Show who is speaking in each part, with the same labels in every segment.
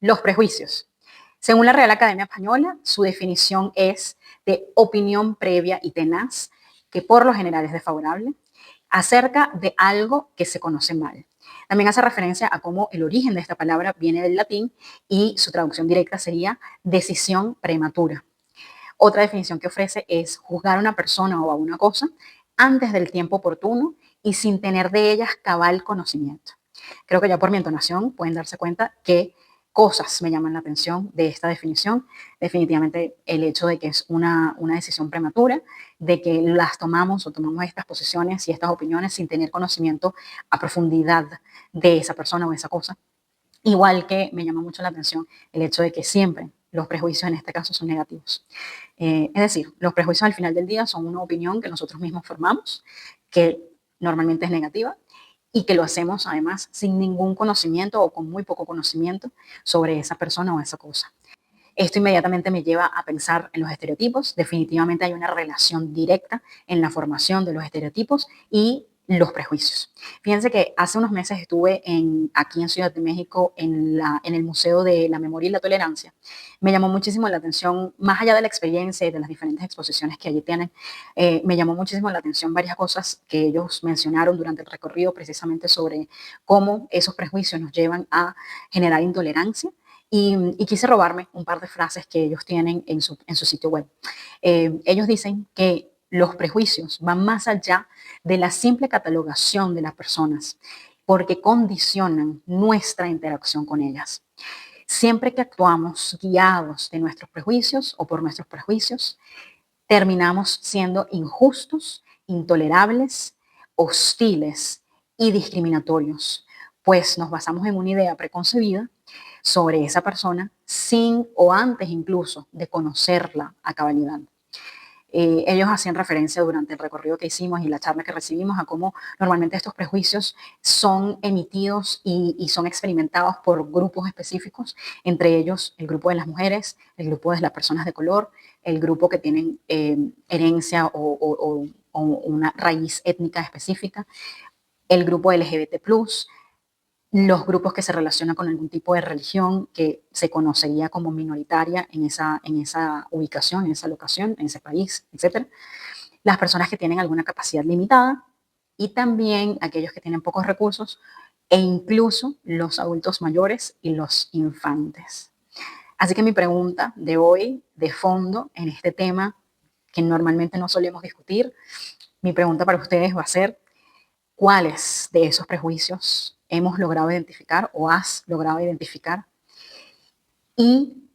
Speaker 1: Los prejuicios. Según la Real Academia Española, su definición es de opinión previa y tenaz, que por lo general es desfavorable, acerca de algo que se conoce mal. También hace referencia a cómo el origen de esta palabra viene del latín y su traducción directa sería decisión prematura. Otra definición que ofrece es juzgar a una persona o a una cosa antes del tiempo oportuno y sin tener de ellas cabal conocimiento. Creo que ya por mi entonación pueden darse cuenta que cosas me llaman la atención de esta definición. Definitivamente el hecho de que es una decisión prematura, de que las tomamos o tomamos estas posiciones y estas opiniones sin tener conocimiento a profundidad de esa persona o esa cosa. Igual que me llama mucho la atención el hecho de que siempre los prejuicios en este caso son negativos. Es decir, los prejuicios al final del día son una opinión que nosotros mismos formamos, que normalmente es negativa y que lo hacemos además sin ningún conocimiento o con muy poco conocimiento sobre esa persona o esa cosa. Esto inmediatamente me lleva a pensar en los estereotipos. Definitivamente hay una relación directa en la formación de los estereotipos y los prejuicios. Fíjense que hace unos meses estuve aquí en Ciudad de México en el Museo de la Memoria y la Tolerancia. Me llamó muchísimo la atención, más allá de la experiencia y de las diferentes exposiciones que allí tienen, me llamó muchísimo la atención varias cosas que ellos mencionaron durante el recorrido precisamente sobre cómo esos prejuicios nos llevan a generar intolerancia y quise robarme un par de frases que ellos tienen en su sitio web. Ellos dicen que los prejuicios van más allá de la simple catalogación de las personas, porque condicionan nuestra interacción con ellas. Siempre que actuamos guiados de nuestros prejuicios o por nuestros prejuicios, terminamos siendo injustos, intolerables, hostiles y discriminatorios, pues nos basamos en una idea preconcebida sobre esa persona sin o antes incluso de conocerla a cabalidad. Ellos hacían referencia durante el recorrido que hicimos y la charla que recibimos a cómo normalmente estos prejuicios son emitidos y son experimentados por grupos específicos, entre ellos el grupo de las mujeres, el grupo de las personas de color, el grupo que tienen herencia o una raíz étnica específica, el grupo LGBT+, los grupos que se relacionan con algún tipo de religión que se conocería como minoritaria en esa ubicación, en esa locación, en ese país, etcétera. Las personas que tienen alguna capacidad limitada y también aquellos que tienen pocos recursos e incluso los adultos mayores y los infantes. Así que mi pregunta de hoy, de fondo, en este tema que normalmente no solemos discutir, mi pregunta para ustedes va a ser: ¿cuáles de esos prejuicios hemos logrado identificar o has logrado identificar? ¿Y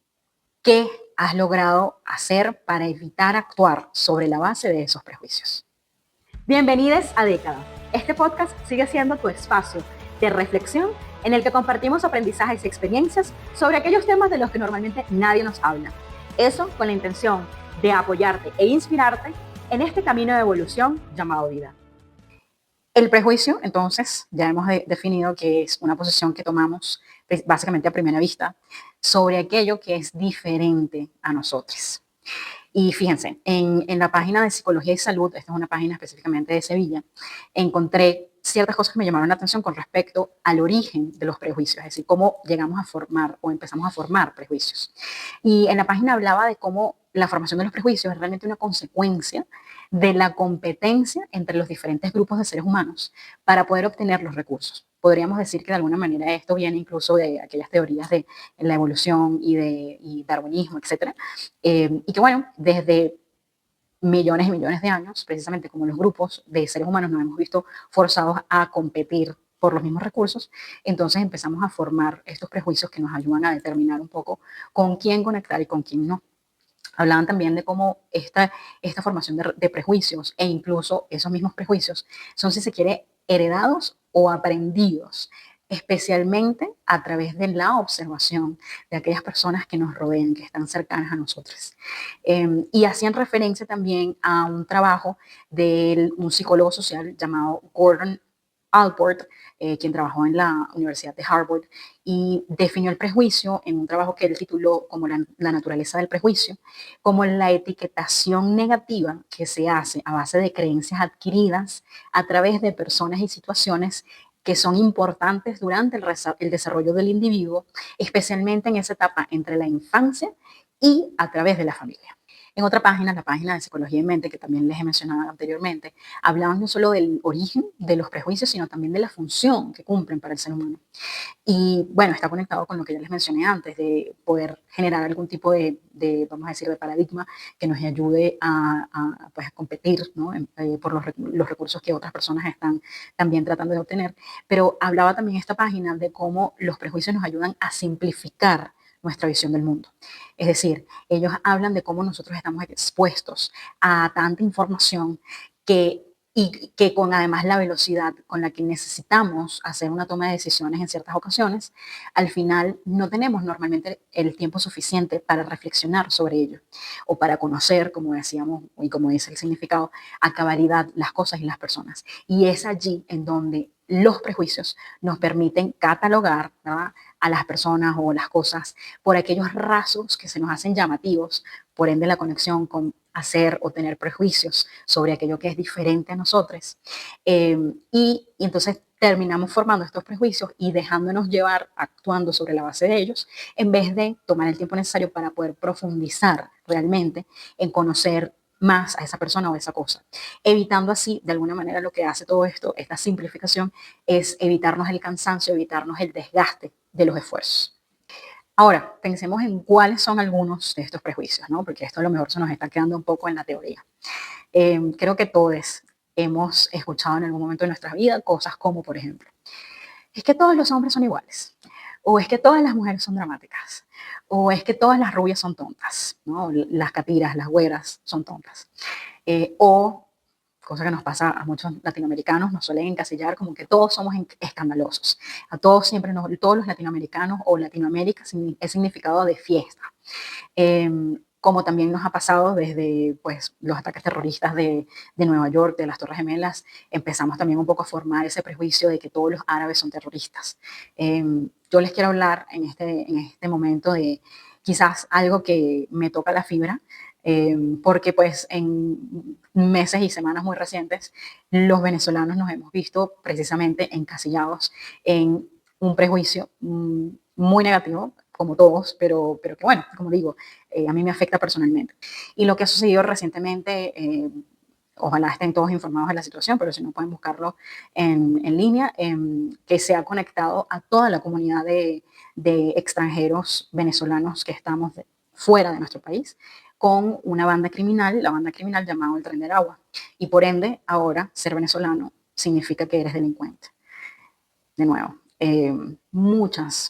Speaker 1: qué has logrado hacer para evitar actuar sobre la base de esos prejuicios? Bienvenidos a Década. Este podcast sigue siendo tu espacio de reflexión en el que compartimos aprendizajes y experiencias sobre aquellos temas de los que normalmente nadie nos habla. Eso con la intención de apoyarte e inspirarte en este camino de evolución llamado vida. El prejuicio, entonces, ya hemos definido que es una posición que tomamos básicamente a primera vista sobre aquello que es diferente a nosotros. Y fíjense, en la página de Psicología y Salud, esta es una página específicamente de Sevilla, encontré ciertas cosas que me llamaron la atención con respecto al origen de los prejuicios, es decir, cómo llegamos a formar o empezamos a formar prejuicios. Y en la página hablaba de cómo la formación de los prejuicios es realmente una consecuencia de la competencia entre los diferentes grupos de seres humanos para poder obtener los recursos. Podríamos decir que de alguna manera esto viene incluso de aquellas teorías de la evolución y darwinismo, etcétera, y que bueno, desde millones y millones de años, precisamente como los grupos de seres humanos nos hemos visto forzados a competir por los mismos recursos, entonces empezamos a formar estos prejuicios que nos ayudan a determinar un poco con quién conectar y con quién no. Hablaban también de cómo esta formación de prejuicios e incluso esos mismos prejuicios son, si se quiere, heredados o aprendidos, especialmente a través de la observación de aquellas personas que nos rodean, que están cercanas a nosotros. Y hacían referencia también a un trabajo de un psicólogo social llamado Gordon Allport, quien trabajó en la Universidad de Harvard y definió el prejuicio en un trabajo que él tituló como la naturaleza del prejuicio, como la etiquetación negativa que se hace a base de creencias adquiridas a través de personas y situaciones que son importantes durante el desarrollo del individuo, especialmente en esa etapa entre la infancia y a través de la familia. En otra página, la página de Psicología y Mente, que también les he mencionado anteriormente, hablaban no solo del origen de los prejuicios, sino también de la función que cumplen para el ser humano. Y bueno, está conectado con lo que ya les mencioné antes, de poder generar algún tipo vamos a decir, de paradigma que nos ayude pues, a competir, ¿no? Por los recursos que otras personas están también tratando de obtener. Pero hablaba también esta página de cómo los prejuicios nos ayudan a simplificar nuestra visión del mundo. Es decir, ellos hablan de cómo nosotros estamos expuestos a tanta información que y que con además la velocidad con la que necesitamos hacer una toma de decisiones en ciertas ocasiones, al final no tenemos normalmente el tiempo suficiente para reflexionar sobre ello o para conocer, como decíamos y como dice el significado, a cabalidad las cosas y las personas. Y es allí en donde los prejuicios nos permiten catalogar, ¿verdad?, a las personas o las cosas por aquellos rasgos que se nos hacen llamativos, por ende la conexión con hacer o tener prejuicios sobre aquello que es diferente a nosotros. Y entonces terminamos formando estos prejuicios y dejándonos llevar, actuando sobre la base de ellos, en vez de tomar el tiempo necesario para poder profundizar realmente en conocer más a esa persona o esa cosa. Evitando así, de alguna manera, lo que hace todo esto, esta simplificación, es evitarnos el cansancio, evitarnos el desgaste de los esfuerzos. Ahora, pensemos en cuáles son algunos de estos prejuicios, ¿no? Porque esto a lo mejor se nos está quedando un poco en la teoría. Creo que todos hemos escuchado en algún momento de nuestra vida cosas como, por ejemplo, es que todos los hombres son iguales, o es que todas las mujeres son dramáticas, o es que todas las rubias son tontas, ¿no? Las catiras, las güeras son tontas. O, cosa que nos pasa a muchos latinoamericanos, nos suelen encasillar como que todos somos escandalosos. A todos siempre, todos los latinoamericanos o Latinoamérica es significado de fiesta. Como también nos ha pasado desde pues, los ataques terroristas de Nueva York, de las Torres Gemelas, empezamos también un poco a formar ese prejuicio de que todos los árabes son terroristas. Yo les quiero hablar en este momento de quizás algo que me toca la fibra, porque pues en meses y semanas muy recientes los venezolanos nos hemos visto precisamente encasillados en un prejuicio muy negativo, como todos, pero que bueno, como digo, a mí me afecta personalmente. Y lo que ha sucedido recientemente, ojalá estén todos informados de la situación, pero si no pueden buscarlo en línea, que se ha conectado a toda la comunidad de extranjeros venezolanos que estamos fuera de nuestro país con una banda criminal, la banda criminal llamada el Tren del Agua. Y por ende, ahora ser venezolano significa que eres delincuente. De nuevo, muchas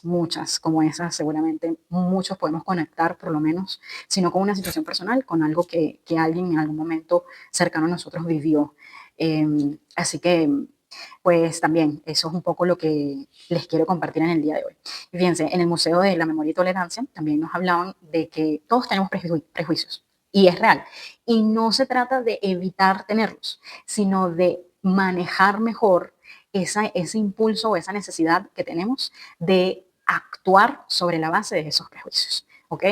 Speaker 1: como esas, seguramente muchos podemos conectar, por lo menos, si no con una situación personal, con algo que alguien en algún momento cercano a nosotros vivió. Así que, pues también, eso es un poco lo que les quiero compartir en el día de hoy. Y fíjense, en el Museo de la Memoria y Tolerancia también nos hablaban de que todos tenemos prejuicios, y es real. Y no se trata de evitar tenerlos, sino de manejar mejor ese impulso o esa necesidad que tenemos de actuar sobre la base de esos prejuicios. ¿Ok?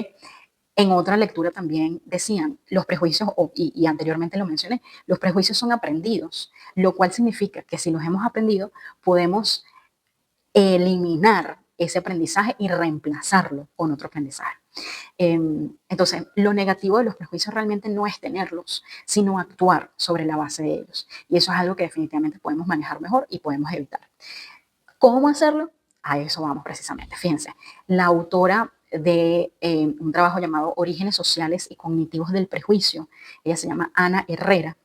Speaker 1: En otra lectura también decían, los prejuicios, y anteriormente lo mencioné, los prejuicios son aprendidos, lo cual significa que si los hemos aprendido, podemos eliminar ese aprendizaje y reemplazarlo con otro aprendizaje. Entonces, lo negativo de los prejuicios realmente no es tenerlos, sino actuar sobre la base de ellos. Y eso es algo que definitivamente podemos manejar mejor y podemos evitar. ¿Cómo hacerlo? A eso vamos precisamente. Fíjense, la autora de un trabajo llamado Orígenes Sociales y Cognitivos del Prejuicio, ella se llama Ana Herrera,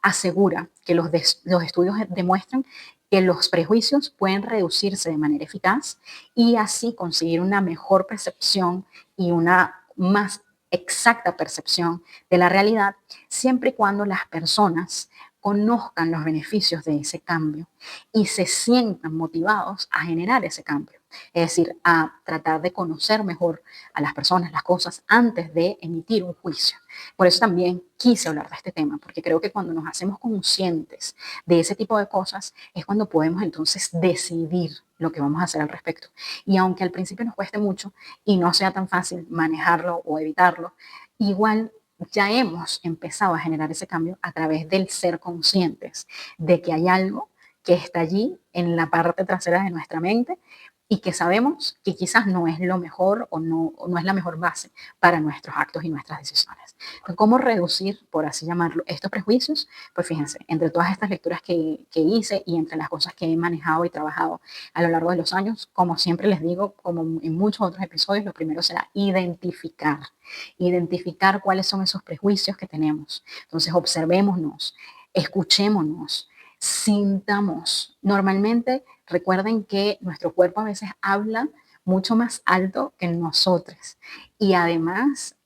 Speaker 1: asegura que los estudios demuestran que los prejuicios pueden reducirse de manera eficaz y así conseguir una mejor percepción y una más exacta percepción de la realidad, siempre y cuando las personas conozcan los beneficios de ese cambio y se sientan motivados a generar ese cambio. Es decir, a tratar de conocer mejor a las personas, las cosas, antes de emitir un juicio. Por eso también quise hablar de este tema, porque creo que cuando nos hacemos conscientes de ese tipo de cosas, es cuando podemos entonces decidir lo que vamos a hacer al respecto. Y aunque al principio nos cueste mucho y no sea tan fácil manejarlo o evitarlo, igual ya hemos empezado a generar ese cambio a través del ser conscientes de que hay algo que está allí en la parte trasera de nuestra mente y que sabemos que quizás no es lo mejor o no es la mejor base para nuestros actos y nuestras decisiones. Entonces, ¿cómo reducir, por así llamarlo, estos prejuicios? Pues fíjense, entre todas estas lecturas que hice y entre las cosas que he manejado y trabajado a lo largo de los años, como siempre les digo, como en muchos otros episodios, lo primero será identificar cuáles son esos prejuicios que tenemos. Entonces, observémonos, escuchémonos, sintamos. Normalmente, recuerden que nuestro cuerpo a veces habla mucho más alto que nosotros y además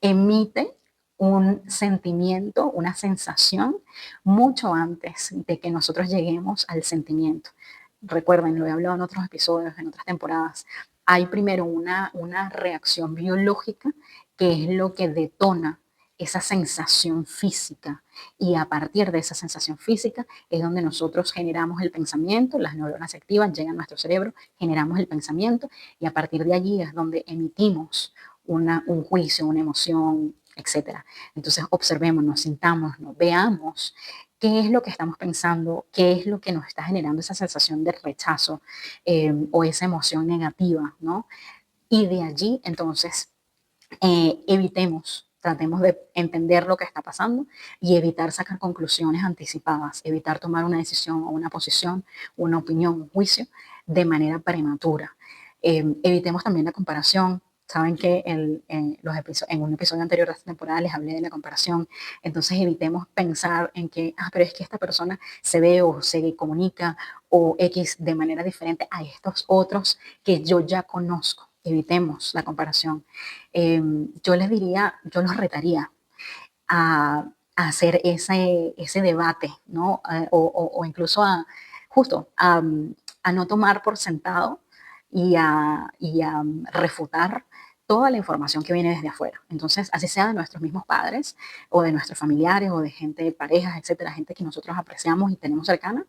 Speaker 1: emite un sentimiento, una sensación, mucho antes de que nosotros lleguemos al sentimiento. Recuerden, lo he hablado en otros episodios, en otras temporadas. Hay primero una reacción biológica que es lo que detona esa sensación física. Y a partir de esa sensación física es donde nosotros generamos el pensamiento, las neuronas se activan, llegan a nuestro cerebro, generamos el pensamiento y a partir de allí es donde emitimos un juicio, una emoción, etcétera. Entonces observémonos, sintámonos, veamos qué es lo que estamos pensando, qué es lo que nos está generando esa sensación de rechazo o esa emoción negativa, ¿no? Y de allí, entonces, tratemos de entender lo que está pasando y evitar sacar conclusiones anticipadas, evitar tomar una decisión o una posición, una opinión, un juicio de manera prematura. Evitemos también la comparación. Saben que en un episodio anterior de esta temporada les hablé de la comparación. Entonces evitemos pensar en que, pero es que esta persona se ve o se comunica o X de manera diferente a estos otros que yo ya conozco. Evitemos la comparación. Yo les diría, yo los retaría a hacer ese debate, ¿no? O incluso justo a no tomar por sentado y a refutar toda la información que viene desde afuera. Entonces, así sea de nuestros mismos padres o de nuestros familiares o de gente, parejas, etcétera, gente que nosotros apreciamos y tenemos cercana,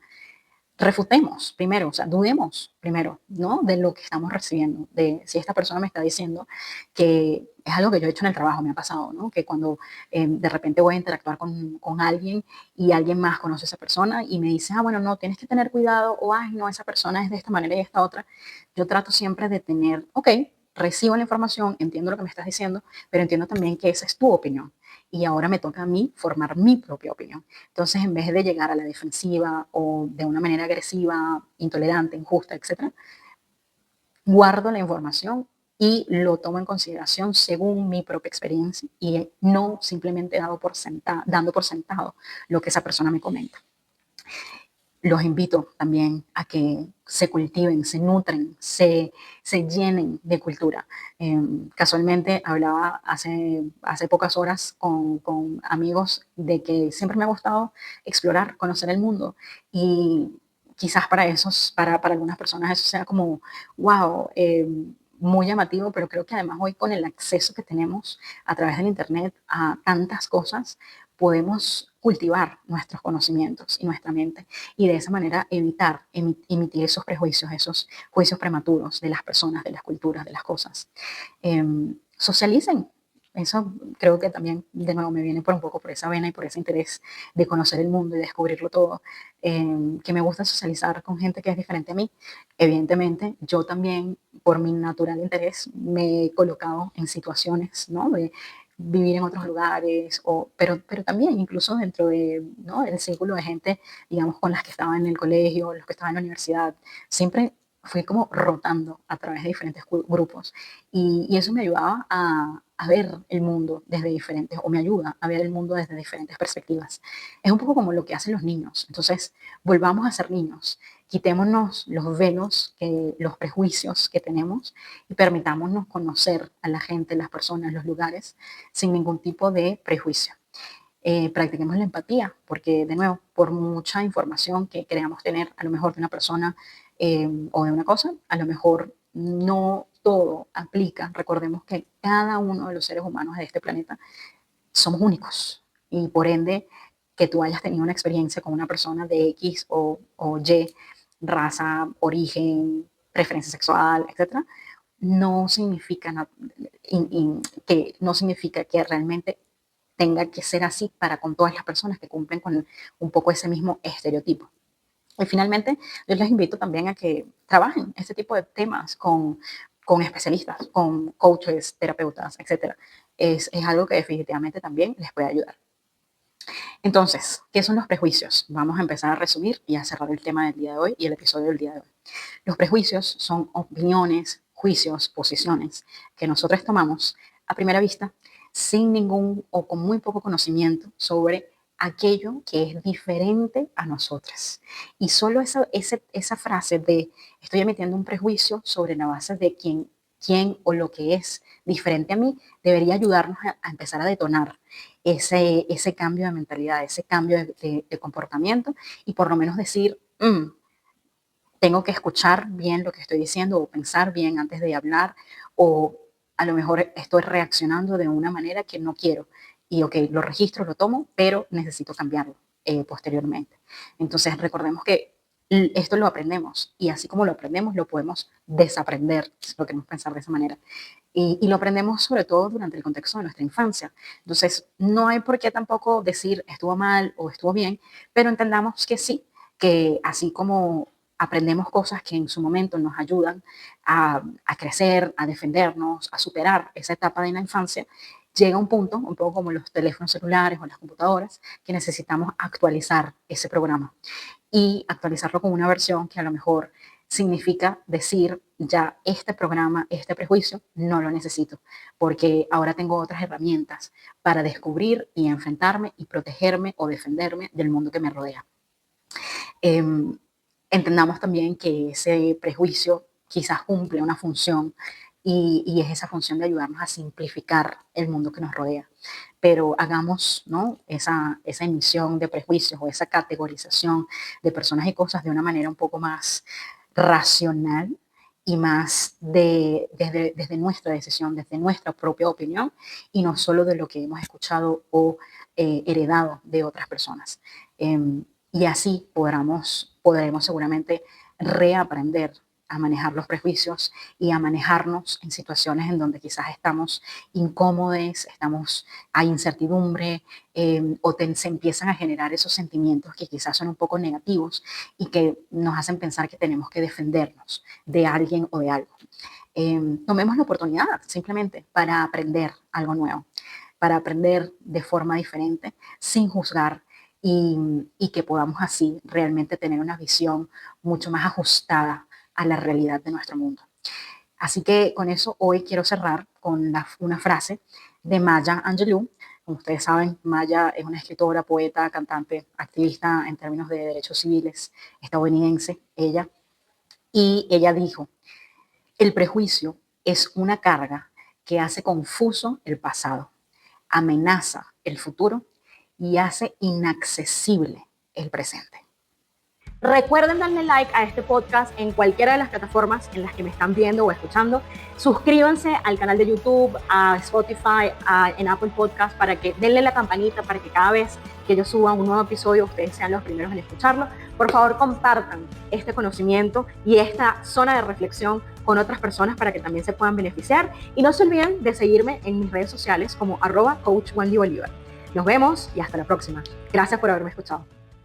Speaker 1: refutemos primero, o sea, dudemos primero, ¿no? De lo que estamos recibiendo, de si esta persona me está diciendo que es algo que yo he hecho en el trabajo, me ha pasado, ¿no? Que cuando de repente voy a interactuar con alguien y alguien más conoce a esa persona y me dice, bueno, no, tienes que tener cuidado, o, ay, no, esa persona es de esta manera y esta otra, yo trato siempre de tener, ok, recibo la información, entiendo lo que me estás diciendo, pero entiendo también que esa es tu opinión. Y ahora me toca a mí formar mi propia opinión. Entonces, en vez de llegar a la defensiva o de una manera agresiva, intolerante, injusta, etcétera, guardo la información y lo tomo en consideración según mi propia experiencia y no simplemente dando por sentado lo que esa persona me comenta. Los invito también a que se cultiven, se nutren, se llenen de cultura. Casualmente hablaba hace pocas horas con amigos de que siempre me ha gustado explorar, conocer el mundo y quizás para algunas personas eso sea como, wow, muy llamativo, pero creo que además hoy con el acceso que tenemos a través del Internet a tantas cosas, podemos cultivar nuestros conocimientos y nuestra mente y de esa manera evitar emitir esos prejuicios, esos juicios prematuros de las personas, de las culturas, de las cosas. Socialicen. Eso creo que también, de nuevo, me viene por un poco por esa vena y por ese interés de conocer el mundo y descubrirlo todo, que me gusta socializar con gente que es diferente a mí. Evidentemente, yo también, por mi natural interés, me he colocado en situaciones, ¿no? De vivir en otros lugares, pero también incluso dentro de, ¿no? El círculo de gente, digamos, con las que estaba en el colegio, los que estaban en la universidad, siempre fui como rotando a través de diferentes grupos y eso me ayudaba a ver el mundo desde diferentes, o me ayuda a ver el mundo desde diferentes perspectivas. Es un poco como lo que hacen los niños. Entonces, volvamos a ser niños, quitémonos los velos, los prejuicios que tenemos y permitámonos conocer a la gente, las personas, los lugares sin ningún tipo de prejuicio. Practiquemos la empatía, porque de nuevo, por mucha información que creamos tener a lo mejor de una persona o de una cosa, a lo mejor no todo aplica. Recordemos que cada uno de los seres humanos de este planeta somos únicos y por ende que tú hayas tenido una experiencia con una persona de X o Y, raza, origen, preferencia sexual, etcétera, no significa, no significa que realmente tenga que ser así para con todas las personas que cumplen con un poco ese mismo estereotipo. Y finalmente, yo les invito también a que trabajen este tipo de temas con especialistas, con coaches, terapeutas, etc. Es algo que definitivamente también les puede ayudar. Entonces, ¿qué son los prejuicios? Vamos a empezar a resumir y a cerrar el tema del día de hoy y el episodio del día de hoy. Los prejuicios son opiniones, juicios, posiciones que nosotros tomamos a primera vista sin ningún o con muy poco conocimiento sobre aquello que es diferente a nosotras. Y solo esa frase de estoy emitiendo un prejuicio sobre la base de quién o lo que es diferente a mí debería ayudarnos a empezar a detonar ese cambio de mentalidad, ese cambio de comportamiento y por lo menos decir, tengo que escuchar bien lo que estoy diciendo o pensar bien antes de hablar o a lo mejor estoy reaccionando de una manera que no quiero y ok, lo registro, lo tomo, pero necesito cambiarlo posteriormente. Entonces recordemos que esto lo aprendemos y así como lo aprendemos lo podemos desaprender, si lo queremos pensar de esa manera. Y lo aprendemos sobre todo durante el contexto de nuestra infancia. Entonces no hay por qué tampoco decir estuvo mal o estuvo bien, pero entendamos que sí, que así como aprendemos cosas que en su momento nos ayudan a crecer, a defendernos, a superar esa etapa de la infancia, llega un punto, un poco como los teléfonos celulares o las computadoras, que necesitamos actualizar ese programa y actualizarlo con una versión que a lo mejor significa decir, ya este programa, este prejuicio, no lo necesito, porque ahora tengo otras herramientas para descubrir y enfrentarme y protegerme o defenderme del mundo que me rodea. Entendamos también que ese prejuicio quizás cumple una función y es esa función de ayudarnos a simplificar el mundo que nos rodea. Pero hagamos, ¿no?, esa emisión de prejuicios o esa categorización de personas y cosas de una manera un poco más racional y más desde nuestra decisión, desde nuestra propia opinión y no solo de lo que hemos escuchado o heredado de otras personas. Y así podremos seguramente reaprender a manejar los prejuicios y a manejarnos en situaciones en donde quizás estamos incómodos, hay incertidumbre se empiezan a generar esos sentimientos que quizás son un poco negativos y que nos hacen pensar que tenemos que defendernos de alguien o de algo. Tomemos la oportunidad simplemente para aprender algo nuevo, para aprender de forma diferente, sin juzgar y que podamos así realmente tener una visión mucho más ajustada a la realidad de nuestro mundo. Así que con eso hoy quiero cerrar con una frase de Maya Angelou. Como ustedes saben, Maya es una escritora, poeta, cantante, activista en términos de derechos civiles, estadounidense, ella. Y ella dijo, el prejuicio es una carga que hace confuso el pasado, amenaza el futuro y hace inaccesible el presente. Recuerden darle like a este podcast en cualquiera de las plataformas en las que me están viendo o escuchando. Suscríbanse al canal de YouTube, a Spotify, en Apple Podcast para que denle la campanita para que cada vez que yo suba un nuevo episodio ustedes sean los primeros en escucharlo. Por favor, compartan este conocimiento y esta zona de reflexión con otras personas para que también se puedan beneficiar. Y no se olviden de seguirme en mis redes sociales como @coachwendyoliver. Nos vemos y hasta la próxima. Gracias por haberme escuchado.